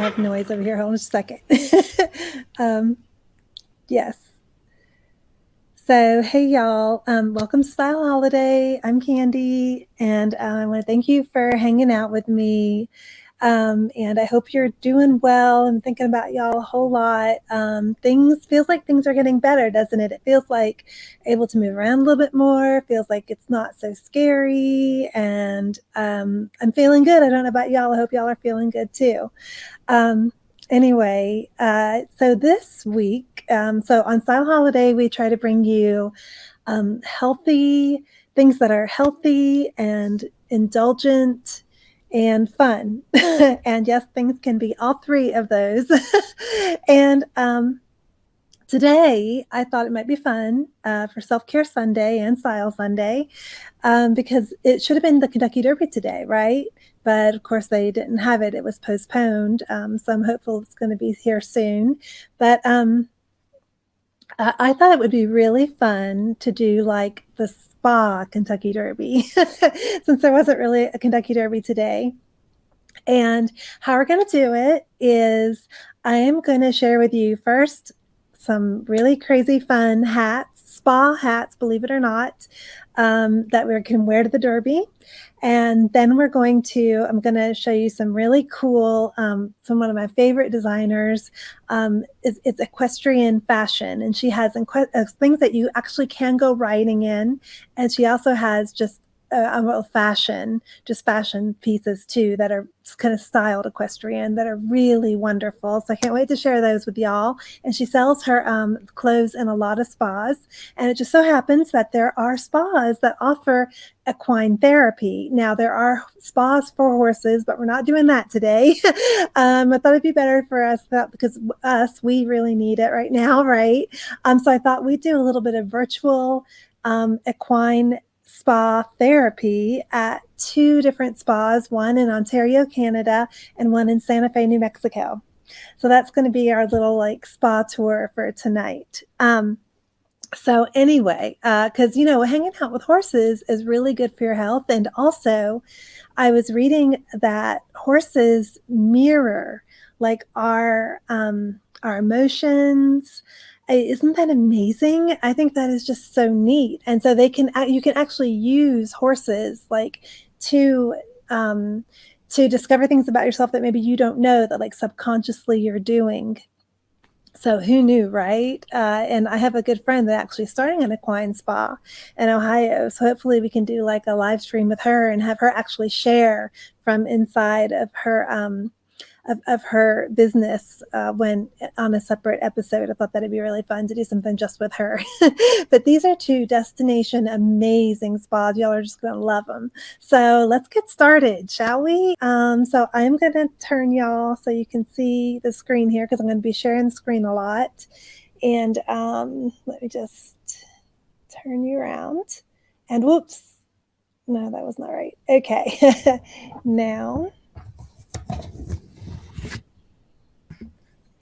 have noise over here. Hold on just a second. Yes. So, hey y'all, welcome to Style Holiday. I'm Candy, and I want to thank you for hanging out with me. And I hope you're doing well. I'm thinking about y'all a whole lot. Feels like things are getting better, doesn't it? It feels like able to move around a little bit more. Feels like it's not so scary, and I'm feeling good. I don't know about y'all. I hope y'all are feeling good too. Anyway, so this week, so on Style Holiday, we try to bring you healthy things that are healthy and indulgent and fun. And yes, things can be all three of those. And today, I thought it might be fun for Self-Care Sunday and Style Sunday because it should have been the Kentucky Derby today, right? But of course, they didn't have it. It was postponed. So I'm hopeful it's going to be here soon. But I thought it would be really fun to do like the spa Kentucky Derby since there wasn't really a Kentucky Derby today. And how we're going to do it is I am going to share with you first some really crazy fun hats, spa hats, believe it or not, that we can wear to the Derby. And then I'm going to show you some really cool, one of my favorite designers it's Equestrian Fashion. And she has things that you actually can go riding in. And she also has just fashion pieces too that are kind of styled equestrian that are really wonderful. So I can't wait to share those with y'all. And she sells her clothes in a lot of spas. And it just so happens that there are spas that offer equine therapy. Now there are spas for horses, but we're not doing that today. I thought it'd be better for us because we really need it right now, right? So I thought we'd do a little bit of virtual equine spa therapy at two different spas, one in Ontario, Canada, and one in Santa Fe, New Mexico. So that's going to be our little like spa tour for tonight. So anyway, because hanging out with horses is really good for your health. And also I was reading that horses mirror like our emotions. Isn't that amazing? I think that is just so neat. And so you can actually use horses like to discover things about yourself that maybe you don't know that like subconsciously you're doing. So who knew, right? And I have a good friend that actually starting an equine spa in Ohio. So hopefully we can do like a live stream with her and have her actually share from inside of her of her business when on a separate episode. I thought that'd be really fun to do something just with her. But these are two destination amazing spas. Y'all are just going to love them. So let's get started, shall we? So I'm going to turn y'all so you can see the screen here because I'm going to be sharing the screen a lot. And let me just turn you around. And whoops. No, that was not right. Okay. Now,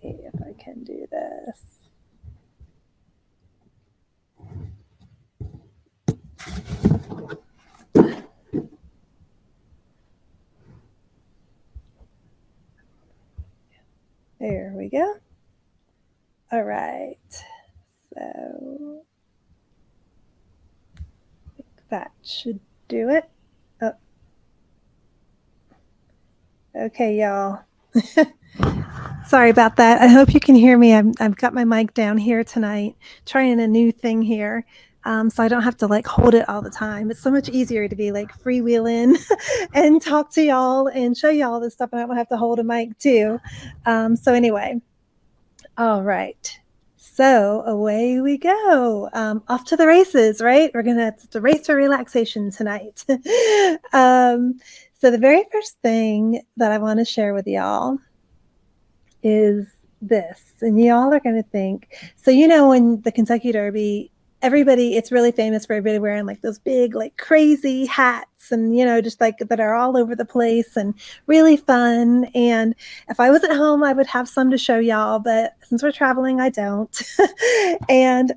if I can do this. There we go. All right. So I think that should do it. Oh. Okay, y'all. Sorry about that. I hope you can hear me. I've got my mic down here tonight, trying a new thing here. So I don't have to like hold it all the time. It's so much easier to be like freewheeling and talk to y'all and show y'all this stuff. And I don't have to hold a mic too. So anyway, all right. So away we go. Off to the races, right? We're going to race for relaxation tonight. So the very first thing that I want to share with y'all is this. And y'all are going to think, so when the Kentucky Derby, it's really famous for everybody wearing like those big, like crazy hats and, just like that are all over the place and really fun. And if I was at home, I would have some to show y'all, but since we're traveling, I don't. And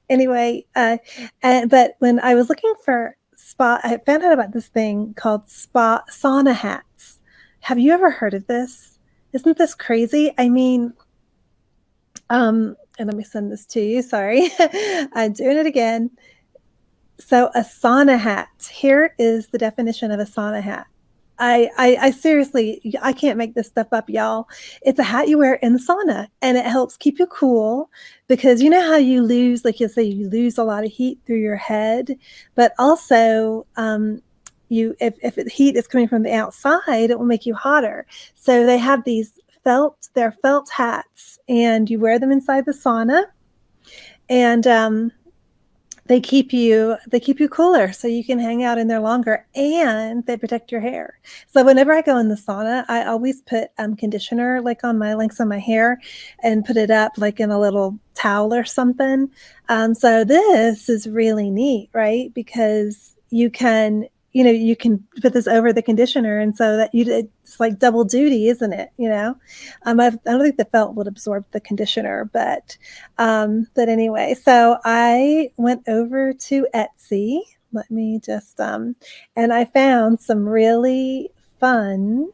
anyway, but when I was looking for spa, I found out about this thing called Sauna Hats. Have you ever heard of this? Isn't this crazy? I mean, and let me send this to you. Sorry. I'm doing it again. So a sauna hat. Here is the definition of a sauna hat. I seriously, I can't make this stuff up, y'all. It's a hat you wear in the sauna, and it helps keep you cool because you know how you lose, like you say, you lose a lot of heat through your head, but also you if the heat is coming from the outside, it will make you hotter. So they have they're felt hats, and you wear them inside the sauna, and they keep you cooler so you can hang out in there longer, and they protect your hair. So whenever I go in the sauna, I always put conditioner like on my lengths on my hair and put it up like in a little towel or something. So this is really neat, right? Because you can, you can put this over the conditioner, and so that it's like double duty, isn't it? I don't think the felt would absorb the conditioner, but anyway, so I went over to Etsy. Let me just and I found some really fun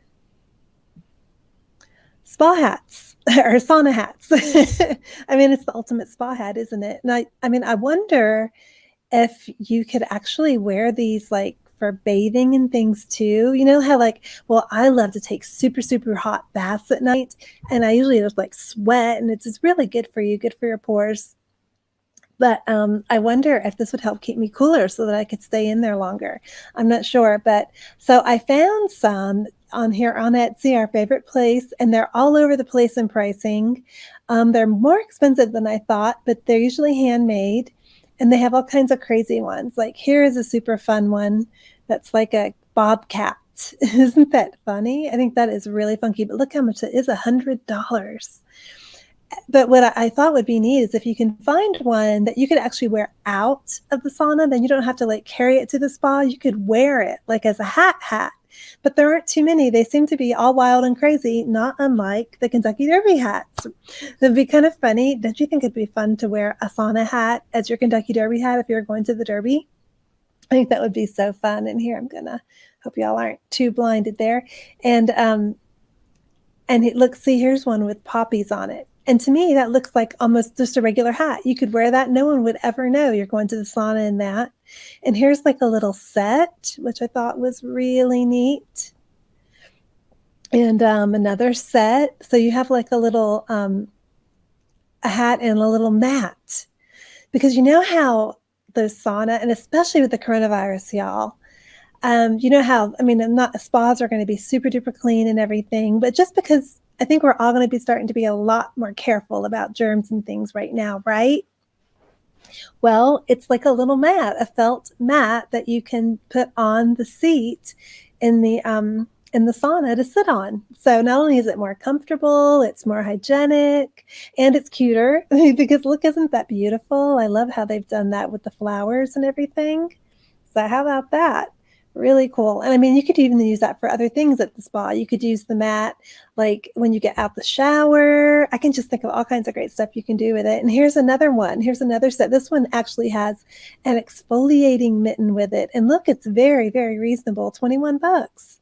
spa hats or sauna hats. I mean, it's the ultimate spa hat, isn't it? And I mean, I wonder if you could actually wear these like for bathing and things too. You know how like, well, I love to take super, super hot baths at night, and I usually just like sweat, and it's really good for you, good for your pores. But I wonder if this would help keep me cooler so that I could stay in there longer. I'm not sure, but so I found some on here on Etsy, our favorite place, and they're all over the place in pricing. They're more expensive than I thought, but they're usually handmade, and they have all kinds of crazy ones. Like here is a super fun one that's like a bobcat. Isn't that funny? I think that is really funky, but look how much it is, $100. But what I thought would be neat is if you can find one that you could actually wear out of the sauna, then you don't have to like carry it to the spa. You could wear it like as a hat. But there aren't too many. They seem to be all wild and crazy, not unlike the Kentucky Derby hats. It'd be kind of funny. Don't you think it'd be fun to wear a sauna hat as your Kentucky Derby hat if you're going to the Derby? I think that would be so fun. And here I'm gonna hope y'all aren't too blinded there. And see, here's one with poppies on it. And to me, that looks like almost just a regular hat. You could wear that. No one would ever know you're going to the sauna in that. And here's like a little set, which I thought was really neat. And another set. So you have like a hat and a little mat. Because you know how those sauna, and especially with the coronavirus, y'all, you know how, I mean, not spas are going to be super duper clean and everything, but just because I think we're all going to be starting to be a lot more careful about germs and things right now, right? Well, it's like a little mat, a felt mat that you can put on the seat in the sauna to sit on. So not only is it more comfortable, it's more hygienic, and it's cuter because look, isn't that beautiful? I love how they've done that with the flowers and everything. So how about that? Really cool. And I mean, you could even use that for other things at the spa. You could use the mat like when you get out the shower. I can just think of all kinds of great stuff you can do with it. And here's another one. Here's another set. This one actually has an exfoliating mitten with it. And look, it's very, very reasonable, $21.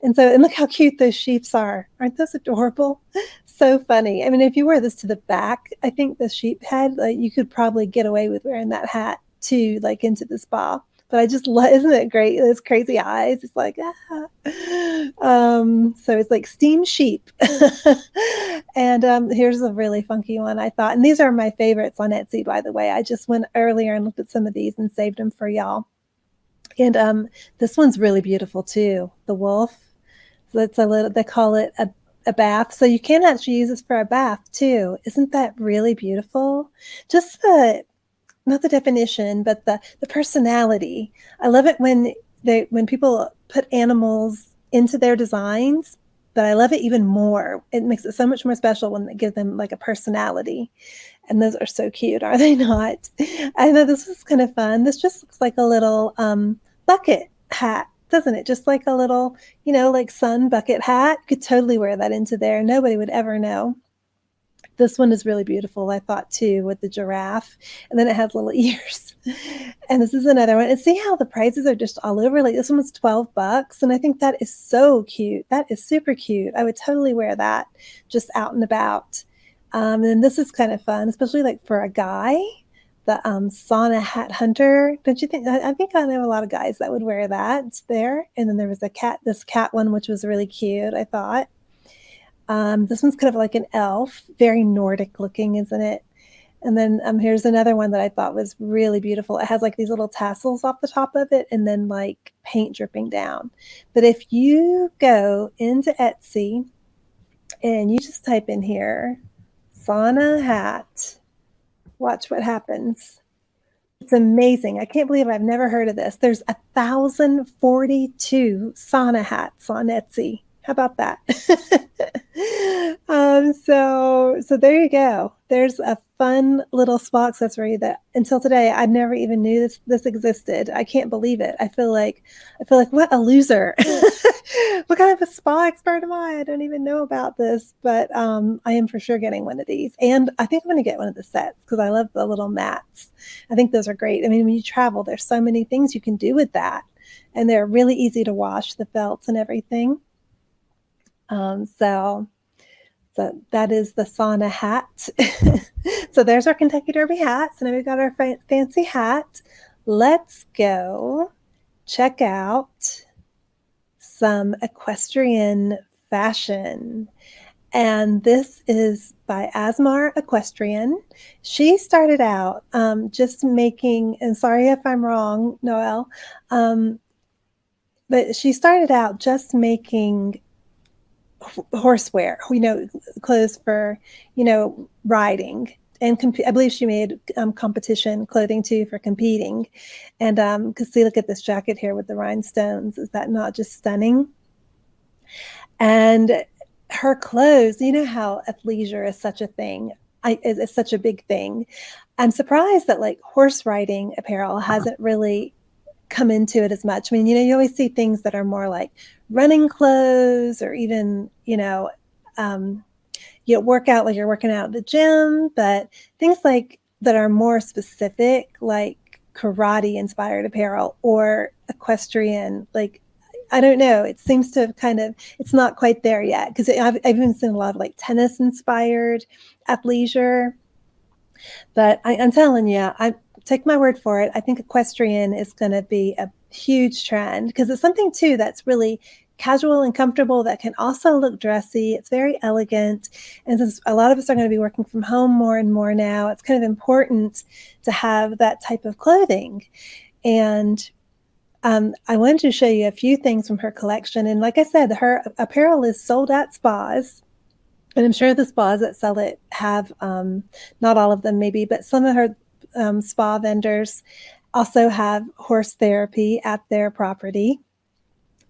And look how cute those sheeps are. Aren't those adorable? So funny. I mean, if you wear this to the back, I think the sheep head, like you could probably get away with wearing that hat too, like into the spa. But I just love, isn't it great? Those crazy eyes. It's like, ah. So it's like steam sheep. And here's a really funky one, I thought. And these are my favorites on Etsy, by the way. I just went earlier and looked at some of these and saved them for y'all. And this one's really beautiful too. The wolf. So it's they call it a bath. So you can actually use this for a bath too. Isn't that really beautiful? Just not the definition, but the personality. I love it when people put animals into their designs, but I love it even more. It makes it so much more special when they give them like a personality. And those are so cute, are they not? I know this was kind of fun. This just looks like a little bucket hat, doesn't it? Just like a little, like sun bucket hat. You could totally wear that into there. Nobody would ever know. This one is really beautiful, I thought too, with the giraffe, and then it has little ears. And this is another one. And see how the prices are just all over. Like this one was $12, and I think that is so cute. That is super cute. I would totally wear that just out and about. And this is kind of fun, especially like for a guy. The Sauna Hat Hunter. Don't you think? I think I know a lot of guys that would wear that. It's there. And then there was this cat one, which was really cute, I thought. This one's kind of like an elf, very Nordic looking, isn't it? And then here's another one that I thought was really beautiful. It has like these little tassels off the top of it and then like paint dripping down. But if you go into Etsy and you just type in here, Sauna Hat, watch what happens. It's amazing. I can't believe I've never heard of this. There's 1,042 sauna hats on Etsy. How about that? So there you go. There's a fun little spa accessory that until today I never even knew this existed. I can't believe it. I feel like what a loser. What kind of a spa expert am I? I don't even know about this, but I am for sure getting one of these. And I think I'm going to get one of the sets because I love the little mats. I think those are great. I mean, when you travel, there's so many things you can do with that. And they're really easy to wash, the felts and everything. So that is the Sauna Hat. So there's our Kentucky Derby hats, and then we've got our fancy hat. Let's go check out some equestrian fashion. And this is by Asmar Equestrian. She started out just making, and sorry if I'm wrong, Noelle, but she started out just making horsewear, clothes for, riding. And I believe she made competition clothing too for competing. And because see, look at this jacket here with the rhinestones. Is that not just stunning? And her clothes, you know how athleisure is such a thing. It's such a big thing. I'm surprised that like horse riding apparel hasn't really come into it as much. I mean, you always see things that are more like running clothes or even, work out like you're working out at the gym, but things like that are more specific, like karate inspired apparel or equestrian, like, I don't know. It seems to it's not quite there yet because I've even seen a lot of like tennis inspired athleisure. But I'm telling you, I take my word for it. I think equestrian is going to be a huge trend because it's something too that's really casual and comfortable that can also look dressy. It's very elegant. And since a lot of us are going to be working from home more and more now, it's kind of important to have that type of clothing. And I wanted to show you a few things from her collection. And like I said, her apparel is sold at spas. And I'm sure the spas that sell it have, not all of them maybe, but some of her spa vendors also have horse therapy at their property.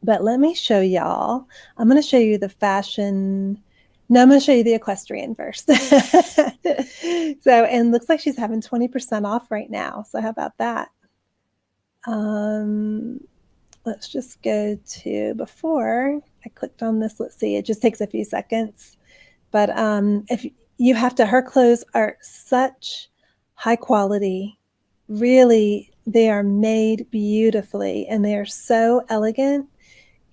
But let me show y'all. I'm going to show you the fashion. No, I'm going to show you the equestrian first. And looks like she's having 20% off right now. So how about that? Let's just go to before I clicked on this. Let's see. It just takes a few seconds. But if you have to, her clothes are such high quality. Really, they are made beautifully and they are so elegant.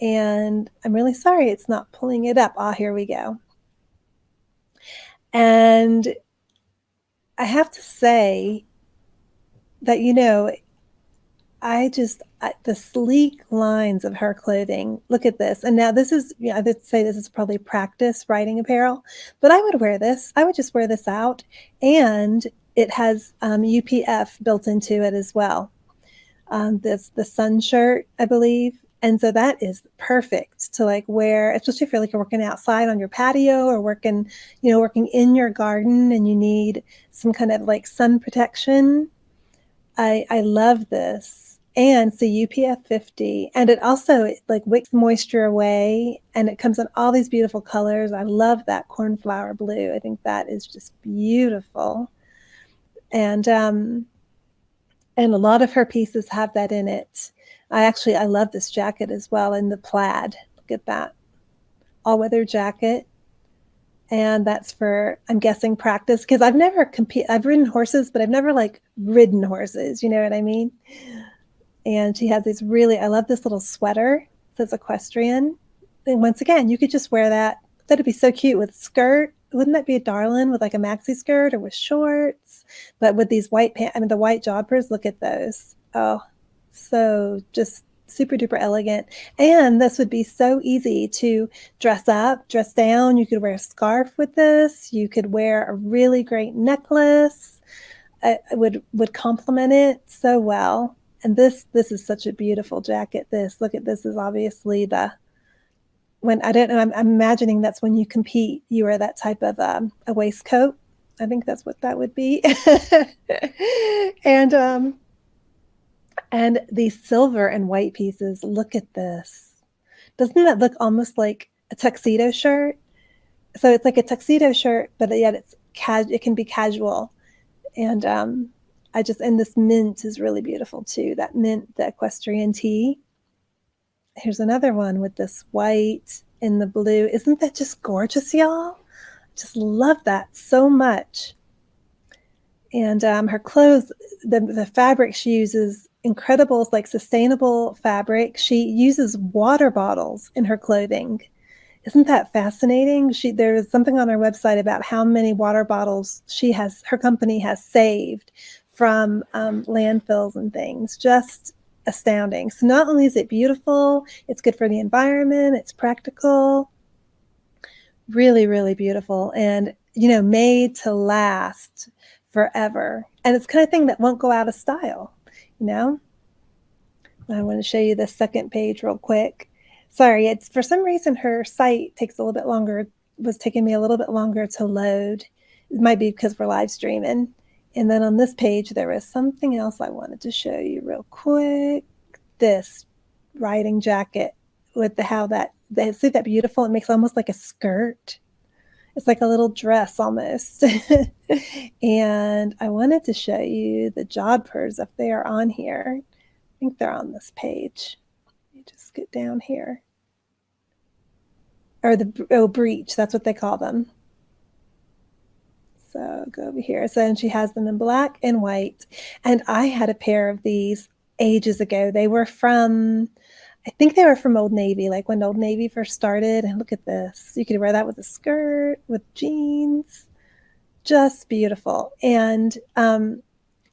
And I'm really sorry it's not pulling it up. Here we go. And I have to say that, the sleek lines of her clothing. Look at this. And now this is, I would say this is probably practice riding apparel, but I would wear this. I would just wear this out. And it has UPF built into it as well. The sun shirt, I believe. And so that is perfect to like wear, especially if you're like you're working outside on your patio or working in your garden and you need some kind of like sun protection. I love this. And it's the UPF 50. And it also like wicks moisture away and it comes in all these beautiful colors. I love that cornflower blue. I think that is just beautiful. And a lot of her pieces have that in it. I love this jacket as well in the plaid. Look at that. All-weather jacket. And that's for, I'm guessing, practice, because I've ridden horses, but I've never like ridden horses, you know what I mean? And she has these really, I love this little sweater. It says equestrian. And once again, you could just wear that. That'd be so cute with a skirt. Wouldn't that be a darling with like a maxi skirt or with shorts? But with these white pants, I mean, the white joggers, look at those. Oh, so just super duper elegant. And this would be so easy to dress up, dress down. You could wear a scarf with this. You could wear a really great necklace. It would complement it so well. And this is such a beautiful jacket. Look at this is obviously when I don't know, I'm imagining that's when you compete, you wear that type of a waistcoat. I think that's what that would be. and and these silver and white pieces. Look at this. Doesn't that look almost like a tuxedo shirt? So it's like a tuxedo shirt, but yet it can be casual. And and this mint is really beautiful too. That mint, the equestrian tee. Here's another one with this white and the blue. Isn't that just gorgeous, y'all? Just love that so much. And her clothes, the fabric she uses, incredible, like sustainable fabric. She uses water bottles in her clothing. Isn't that fascinating? There is something on her website about how many water bottles her company has saved from landfills and things. Just astounding. So not only is it beautiful, it's good for the environment, it's practical, really, really beautiful, and made to last forever. And it's the kind of thing that won't go out of style. I want to show you the second page real quick. Sorry, it's for some reason her site takes a little bit longer, was taking me a little bit longer to load. It might be because we're live streaming. And then on this page, there was something else I wanted to show you real quick. This riding jacket with see that beautiful? It makes almost like a skirt. It's like a little dress almost. And I wanted to show you the jodhpurs if they are on here. I think they're on this page. Let me just get down here. Or the breech, that's what they call them. So go over here. So and she has them in black and white. And I had a pair of these ages ago. I think they were from Old Navy, like when Old Navy first started. And look at this. You could wear that with a skirt, with jeans. Just beautiful. And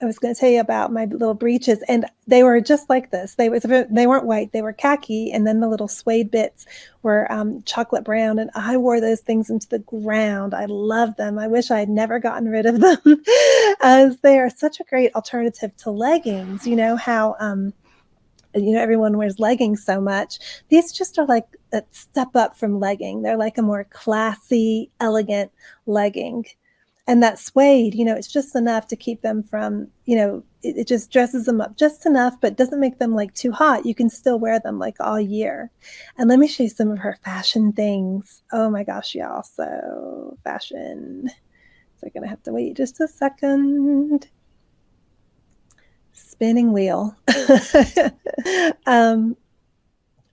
I was going to tell you about my little breeches, and they were just like this. They weren't white, they were khaki, and then the little suede bits were chocolate brown, and I wore those things into the ground. I love them. I wish I had never gotten rid of them, as they are such a great alternative to leggings. You know how everyone wears leggings so much. These just are like a step up from legging. They're like a more classy, elegant legging. And that suede, it's just enough to keep them from, it just dresses them up just enough, but doesn't make them like too hot. You can still wear them like all year. And let me show you some of her fashion things. Oh my gosh, y'all. So fashion. So I'm going to have to wait just a second. Spinning wheel.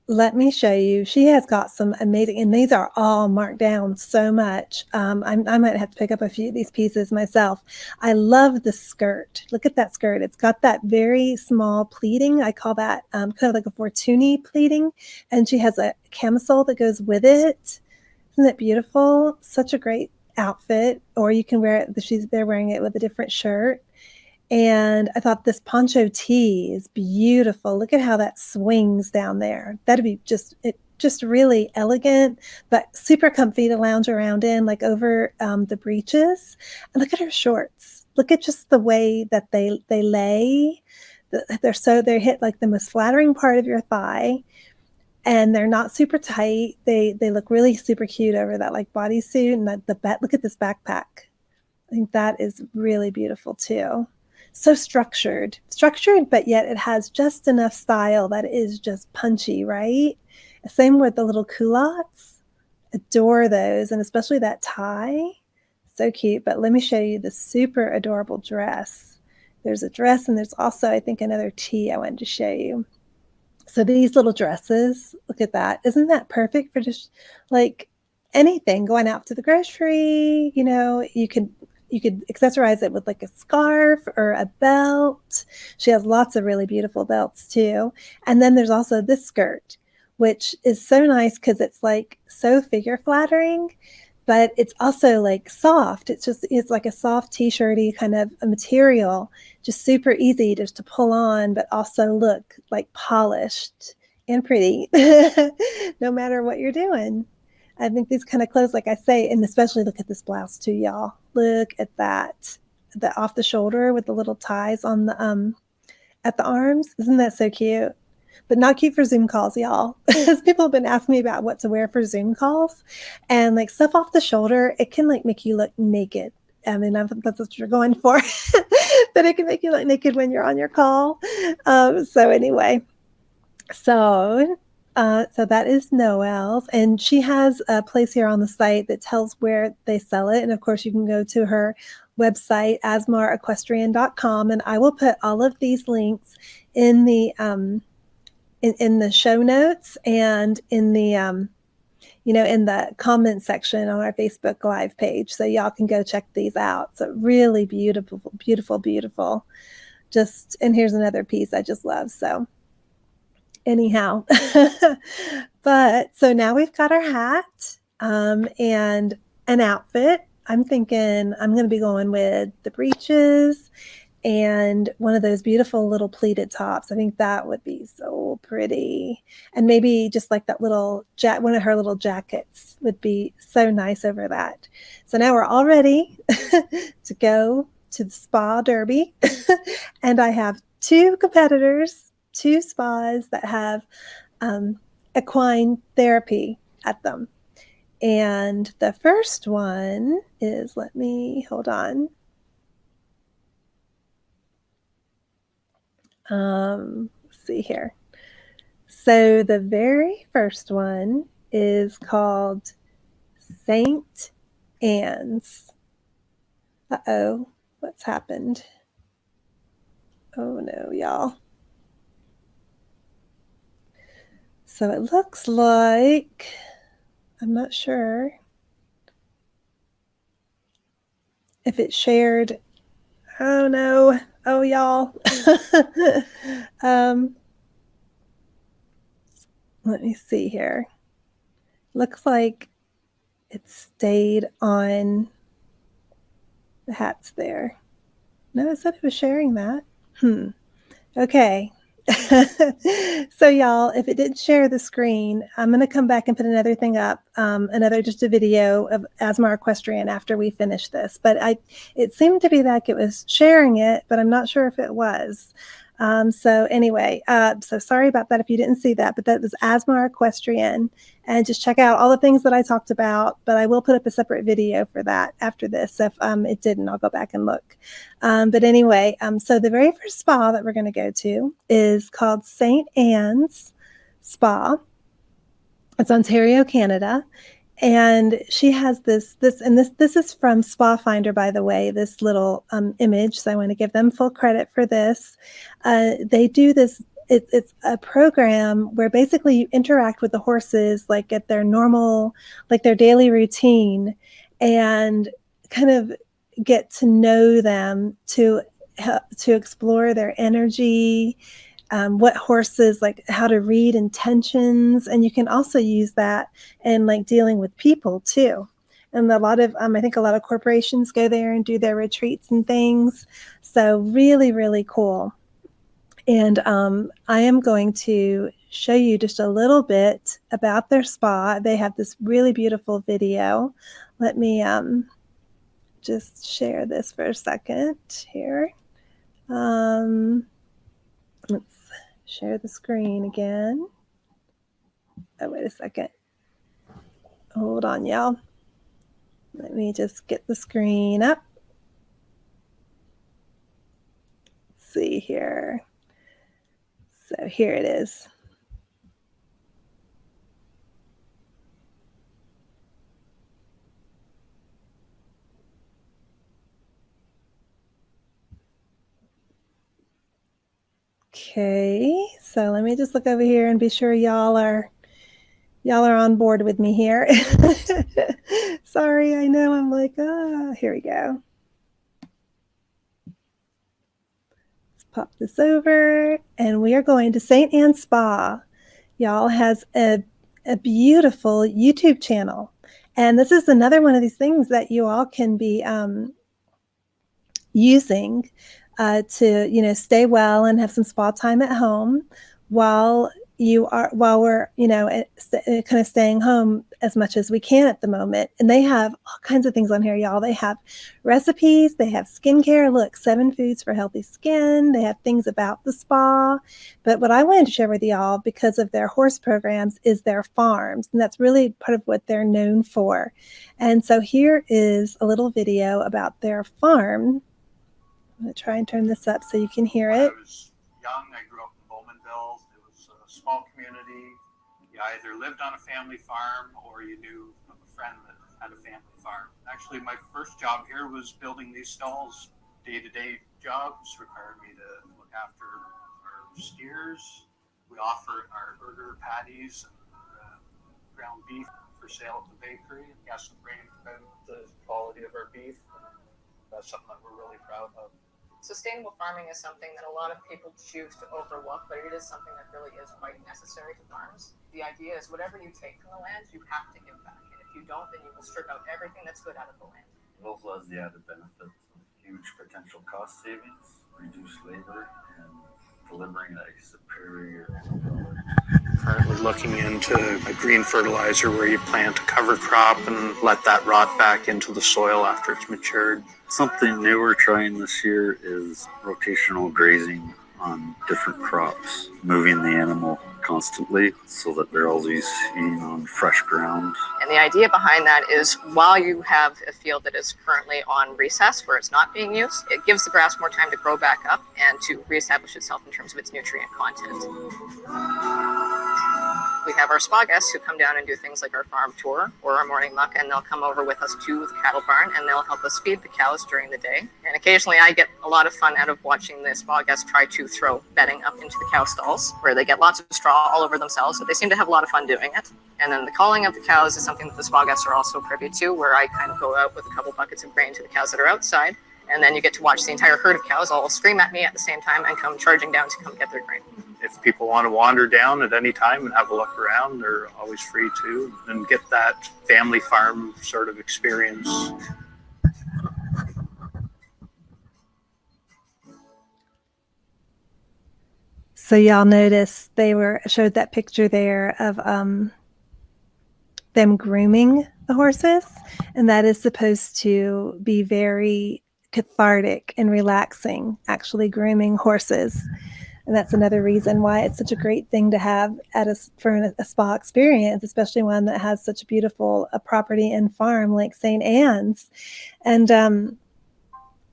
Let me show you. She has got some amazing, and these are all marked down so much. I might have to pick up a few of these pieces myself. I love the skirt. Look at that skirt. It's got that very small pleating. I call that kind of like a Fortuny pleating. And she has a camisole that goes with it. Isn't it beautiful? Such a great outfit. Or you can wear it, they're wearing it with a different shirt. And I thought this poncho tee is beautiful. Look at how that swings down there. That'd be just really elegant, but super comfy to lounge around in, like over the breeches. And look at her shorts. Look at just the way that they lay. They're hit like the most flattering part of your thigh, and they're not super tight. They look really super cute over that like bodysuit, and look at this backpack. I think that is really beautiful too. So structured, but yet it has just enough style that is just punchy, right? Same with the little culottes. Adore those, and especially that tie. So cute. But let me show you the super adorable dress. There's a dress, and there's also, I think, another tee I wanted to show you. So these little dresses, look at that. Isn't that perfect for just like anything, going out to the grocery, you could accessorize it with like a scarf or a belt. She has lots of really beautiful belts too. And then there's also this skirt, which is so nice because it's like so figure flattering, but it's also like soft. It's like a soft t-shirty kind of a material, just super easy just to pull on, but also look like polished and pretty, no matter what you're doing. I think these kind of clothes, like I say, and especially look at this blouse too, y'all. Look at that, the off the shoulder with the little ties on the at the arms. Isn't that so cute? But not cute for Zoom calls, y'all. Because people have been asking me about what to wear for Zoom calls, and like stuff off the shoulder, it can like make you look naked. I mean, I think that's what you're going for. That it can make you look naked when you're on your call. So anyway, so so that is Noelle's, and she has a place here on the site that tells where they sell it. And of course, you can go to her website, asmarequestrian.com, and I will put all of these links in the in the show notes and in the in the comment section on our Facebook Live page, so y'all can go check these out. So really beautiful, beautiful, beautiful. Just, and here's another piece I just love. So anyhow, but so now we've got our hat and an outfit. I'm thinking I'm going to be going with the breeches and one of those beautiful little pleated tops. I think that would be so pretty. And maybe just like that little one of her little jackets would be so nice over that. So now we're all ready to go to the spa derby. And I have two competitors, two spas that have equine therapy at them. And the first one is, let me hold on. Let's see here. So the very first one is called St. Anne's. Uh-oh, what's happened? Oh no, y'all. So it looks like, I'm not sure if it shared. Oh no. Oh, y'all. Let me see here. Looks like it stayed on the hats there. No, it said it was sharing that. Okay. So y'all, if it didn't share the screen, I'm going to come back and put another thing up, just a video of Asmar Equestrian after we finish this. But it seemed to be like it was sharing it, but I'm not sure if it was. So anyway, so sorry about that if you didn't see that, but that was Asmar Equestrian. And just check out all the things that I talked about, but I will put up a separate video for that after this. If it didn't, I'll go back and look. But anyway, so the very first spa that we're going to go to is called St. Anne's Spa. It's Ontario, Canada. And she has this is from Spa Finder, by the way, this little image. So I want to give them full credit for this. They do this. It's a program where basically you interact with the horses like at their normal, like their daily routine, and kind of get to know them to explore their energy, what horses, like how to read intentions. And you can also use that in like dealing with people too. And a lot of, I think a lot of corporations go there and do their retreats and things. So really, really cool. And I am going to show you just a little bit about their spa. They have this really beautiful video. Let me just share this for a second here. Let's share the screen again. Oh, wait a second. Hold on, y'all. Let me just get the screen up. Let's see here. So here it is. Okay, so let me just look over here and be sure y'all are Y'all are on board with me here. Sorry, I know I'm like, here we go. Let's pop this over, and we are going to St. Anne's Spa. Y'all has a beautiful YouTube channel. And this is another one of these things that you all can be using to stay well and have some spa time at home while we're kind of staying home as much as we can at the moment. And they have all kinds of things on here, y'all. They have recipes, they have skincare. Look, 7 foods for healthy skin. They have things about the spa. But what I wanted to share with y'all, because of their horse programs, is their farms, and that's really part of what they're known for. And so here is a little video about their farm. I'm going to try and turn this up so you can hear it. When I was young, I grew up in Bowmanville. It was a small community. You either lived on a family farm or you knew of a friend that had a family farm. Actually, my first job here was building these stalls. Day-to-day jobs required me to look after our steers. We offer our burger patties and ground beef for sale at the bakery. We have some rave about the quality of our beef. That's something that we're really proud of. Sustainable farming is something that a lot of people choose to overlook, but it is something that really is quite necessary to farms. The idea is whatever you take from the land, you have to give back. And if you don't, then you will strip out everything that's good out of the land. It also has the added benefit of huge potential cost savings, reduced labor, and delivering a superior product. Currently looking into a green fertilizer where you plant a cover crop and let that rot back into the soil after it's matured. Something new we're trying this year is rotational grazing on different crops, moving the animal constantly so that they're always eating on fresh ground. And the idea behind that is while you have a field that is currently on recess where it's not being used, it gives the grass more time to grow back up and to reestablish itself in terms of its nutrient content. We have our spa guests who come down and do things like our farm tour or our morning muck, and they'll come over with us to the cattle barn and they'll help us feed the cows during the day. And occasionally I get a lot of fun out of watching the spa guests try to throw bedding up into the cow stalls where they get lots of straw all over themselves, but they seem to have a lot of fun doing it. And then the calling of the cows is something that the spa guests are also privy to, where I kind of go out with a couple buckets of grain to the cows that are outside, and then you get to watch the entire herd of cows all scream at me at the same time and come charging down to come get their grain. If people want to wander down at any time and have a look around, they're always free to, and get that family farm sort of experience. So y'all notice they showed that picture there of them grooming the horses, and that is supposed to be very cathartic and relaxing, actually grooming horses. And that's another reason why it's such a great thing to have for a spa experience, especially one that has such a beautiful property and farm like St. Anne's. And I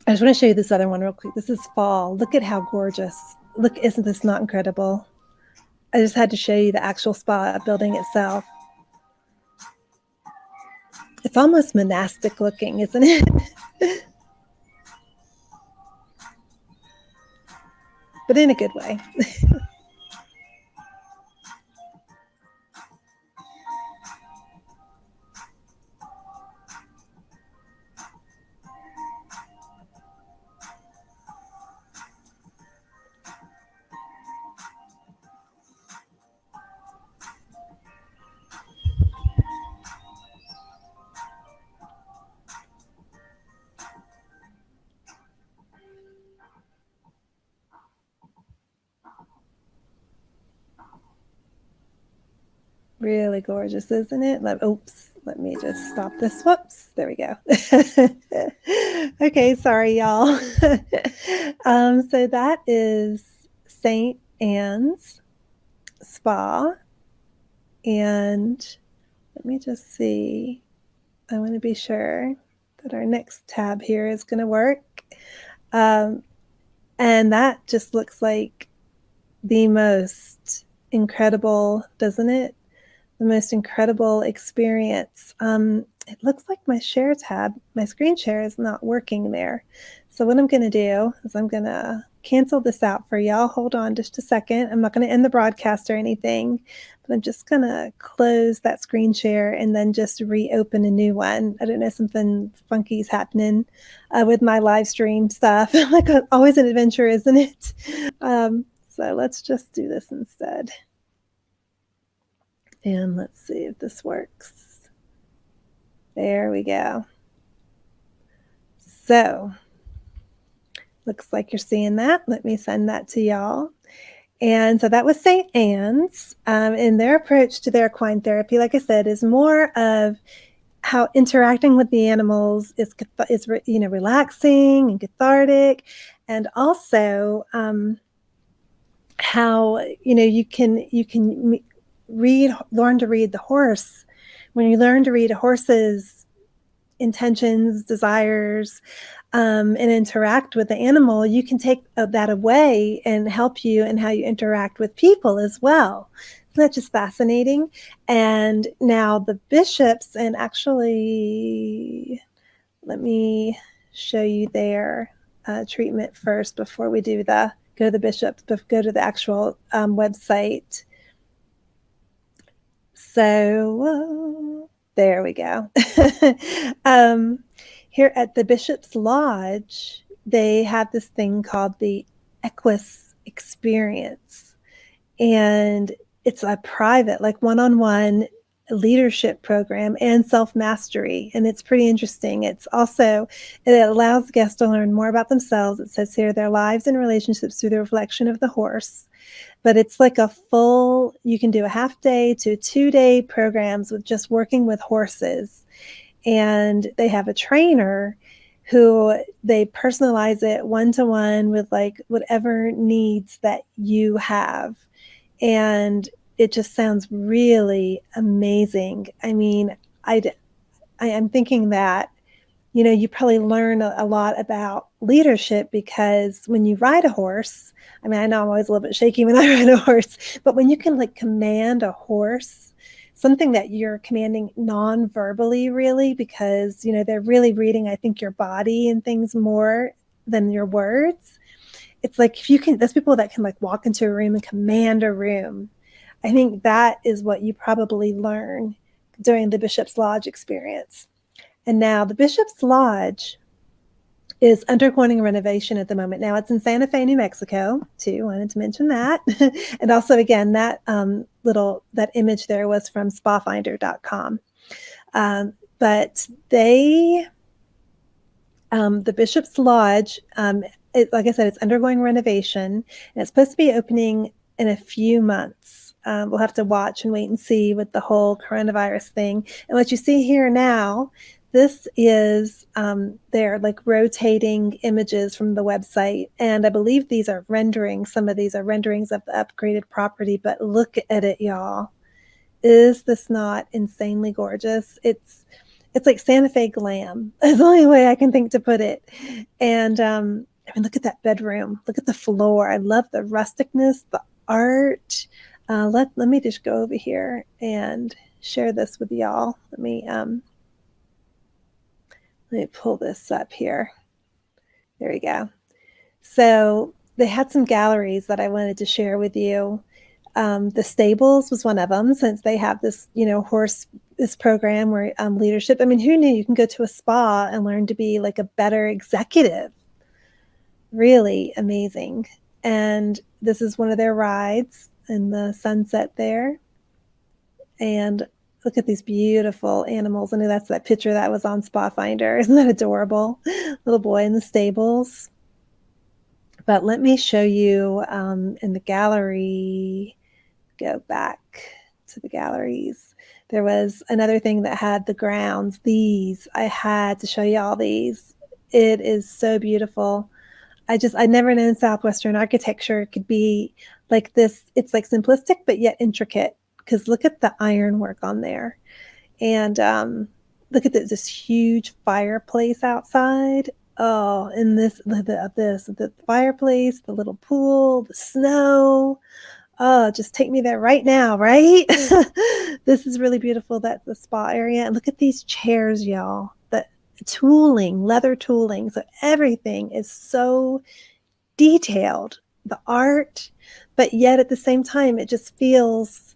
just want to show you this other one real quick. This is fall. Look at how gorgeous. Look, isn't this not incredible? I just had to show you the actual spa building itself. It's almost monastic looking, isn't it? But in a good way. Really gorgeous, isn't it? Oops, let me just stop this. Whoops, there we go. Okay, sorry, y'all. So that is St. Anne's Spa. And let me just see. I want to be sure that our next tab here is going to work. And that just looks like the most incredible, doesn't it? The most incredible experience. And it looks like my share tab, my screen share is not working there. So what I'm going to do is I'm going to cancel this out for y'all. Hold on just a second. I'm not going to end the broadcast or anything, but I'm just going to close that screen share and then just reopen a new one. I don't know, something funky is happening with my live stream stuff. Like always an adventure, isn't it? So let's just do this instead. And let's see if this works. There we go. So looks like you're seeing that. Let me send that to y'all. And so that was St. Anne's. And their approach to their equine therapy, like I said, is more of how interacting with the animals is relaxing and cathartic, and also how you can learn to read the horse. When you learn to read a horse's intentions, desires, and interact with the animal, you can take that away and help you in how you interact with people as well. Isn't that just fascinating? And now the bishops, and actually, let me show you their treatment first before we do go to the bishops, but go to the actual website. So there we go. Here at the Bishop's Lodge, they have this thing called the Equus Experience. And it's a private, like one-on-one leadership program and self-mastery. And it's pretty interesting. It allows guests to learn more about themselves. It says here, their lives and relationships through the reflection of the horse. But it's like you can do a half day to 2-day programs with just working with horses. And they have a trainer who they personalize it one-to-one with like whatever needs that you have. And it just sounds really amazing. I mean, I am thinking that, you probably learn a lot about leadership, because when you ride a horse, I mean, I know I'm always a little bit shaky when I ride a horse, but when you can like command a horse, something that you're commanding non-verbally, really, because, they're really reading, I think, your body and things more than your words. It's like, there's people that can like walk into a room and command a room. I think that is what you probably learn during the Bishop's Lodge experience. And now the Bishop's Lodge is undergoing a renovation at the moment. Now it's in Santa Fe, New Mexico, too. Wanted to mention that. And also, again, that that image there was from spafinder.com. But the Bishop's Lodge, like I said, it's undergoing renovation, and it's supposed to be opening in a few months. We'll have to watch and wait and see with the whole coronavirus thing. And what you see here now, this is they're like rotating images from the website. And I believe these are renderings. Some of these are renderings of the upgraded property, but look at it, y'all. Is this not insanely gorgeous? It's like Santa Fe glam. That's the only way I can think to put it. And I mean, look at that bedroom. Look at the floor. I love the rusticness, the art. Let me just go over here and share this with y'all. Let me pull this up here. There we go. So they had some galleries that I wanted to share with you. The stables was one of them, since they have this, this program where leadership. I mean, who knew you can go to a spa and learn to be like a better executive? Really amazing. And this is one of their rides in the sunset there. And look at these beautiful animals. I know that's that picture that was on Spa Finder. Isn't that adorable? Little boy in the stables. But let me show you in the gallery. Go back to the galleries. There was another thing that had the grounds. I had to show you all these. It is so beautiful. I'd never known Southwestern architecture could be like this. It's like simplistic, but yet intricate, because look at the ironwork on there. And look at this huge fireplace outside. Oh, and the fireplace, the little pool, the snow. oh, just take me there right now, right? This is really beautiful. That's the spa area. And look at these chairs, y'all. The tooling, leather tooling. So everything is so detailed, the art, but yet at the same time, it just feels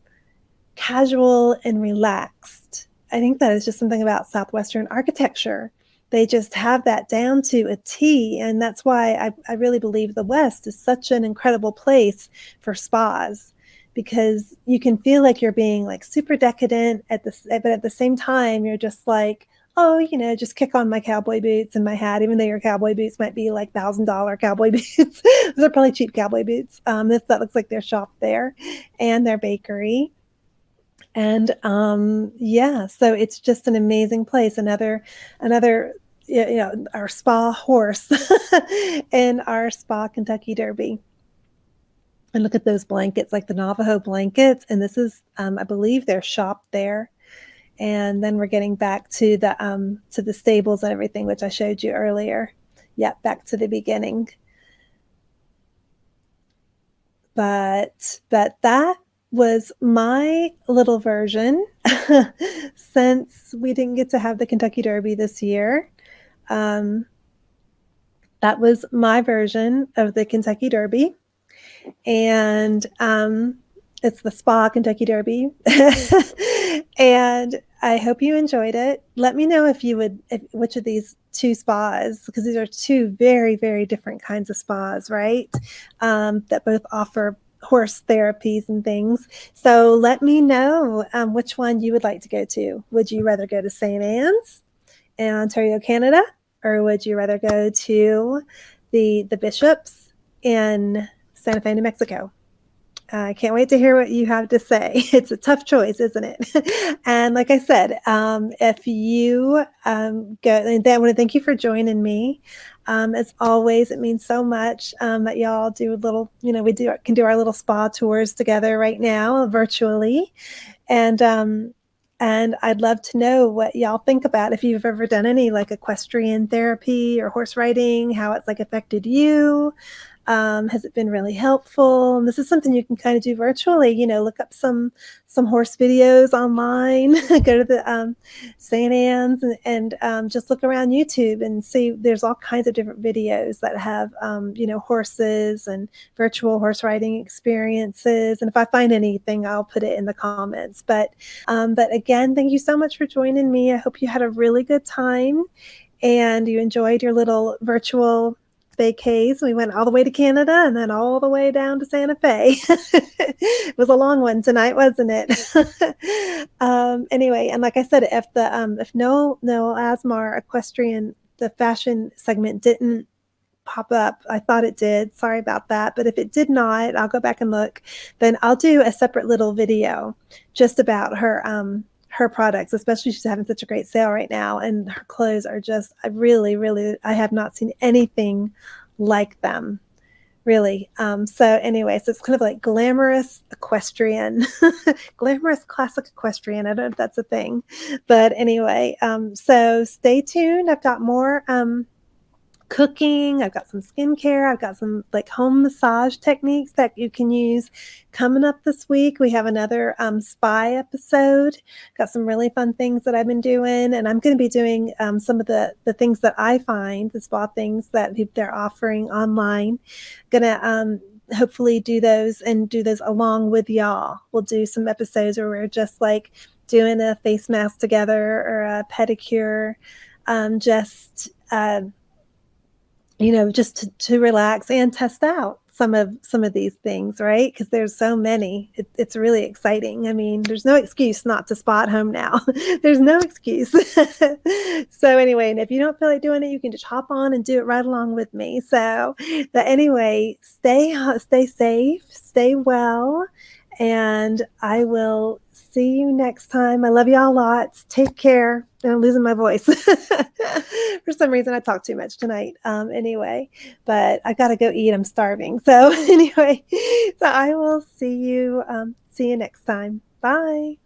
casual and relaxed. I think that is just something about Southwestern architecture. They just have that down to a T. And that's why I really believe the West is such an incredible place for spas, because you can feel like you're being like super decadent but at the same time, you're just like, oh, just kick on my cowboy boots and my hat, even though your cowboy boots might be like $1,000 cowboy boots. Those are probably cheap cowboy boots. That looks like their shop there and their bakery. And yeah, so it's just an amazing place. Another our spa horse and our spa Kentucky Derby. And look at those blankets, like the Navajo blankets. And this is, I believe, their shop there. And then we're getting back to the stables and everything, which I showed you earlier. Yeah, back to the beginning. But that was my little version since we didn't get to have the Kentucky Derby this year. That was my version of the Kentucky Derby. And it's the Spa Kentucky Derby. And I hope you enjoyed it. Let me know which of these two spas, because these are two very, very different kinds of spas, right? That both offer horse therapies and things. So let me know which one you would like to go to. Would you rather go to St. Anne's in Ontario, Canada, or would you rather go to the Bishops in Santa Fe, New Mexico? I can't wait to hear what you have to say. It's a tough choice, isn't it? And like I said, if you go, and I want to thank you for joining me. As always, it means so much that y'all do a little, we can do our little spa tours together right now virtually. And I'd love to know what y'all think about, if you've ever done any like equestrian therapy or horse riding, how it's like affected you. Has it been really helpful? And this is something you can kind of do virtually, look up some horse videos online, go to the St. Anne's and just look around YouTube and see there's all kinds of different videos that have, horses and virtual horse riding experiences. And if I find anything, I'll put it in the comments. But again, thank you so much for joining me. I hope you had a really good time and you enjoyed your little virtual vacays. We went all the way to Canada and then all the way down to Santa Fe. It was a long one tonight, wasn't it? Anyway, and like I said, if no Asmar Equestrian, the fashion segment didn't pop up, I thought it did. Sorry about that. But if it did not, I'll go back and look. Then I'll do a separate little video just about her products, especially she's having such a great sale right now, and her clothes are just, I have not seen anything like them, really. So anyway, so it's kind of like glamorous equestrian, glamorous classic equestrian. I don't know if that's a thing, but anyway, so stay tuned. I've got more cooking. I've got some skincare. I've got some like home massage techniques that you can use coming up this week. We have another spy episode. Got some really fun things that I've been doing, and I'm going to be doing some of the things that I find, the spa things that they're offering online. Gonna hopefully do those along with y'all. We'll do some episodes where we're just like doing a face mask together or a pedicure, just to relax and test out some of these things, right? Because there's so many. It's really exciting. I mean, there's no excuse not to spa at home now. There's no excuse. So anyway, and if you don't feel like doing it, you can just hop on and do it right along with me. So, but anyway, stay safe, stay well, and I will see you next time. I love y'all lots. Take care. I'm losing my voice. For some reason, I talk too much tonight. Anyway, but I got to go eat. I'm starving. So anyway, so I will see you next time. Bye.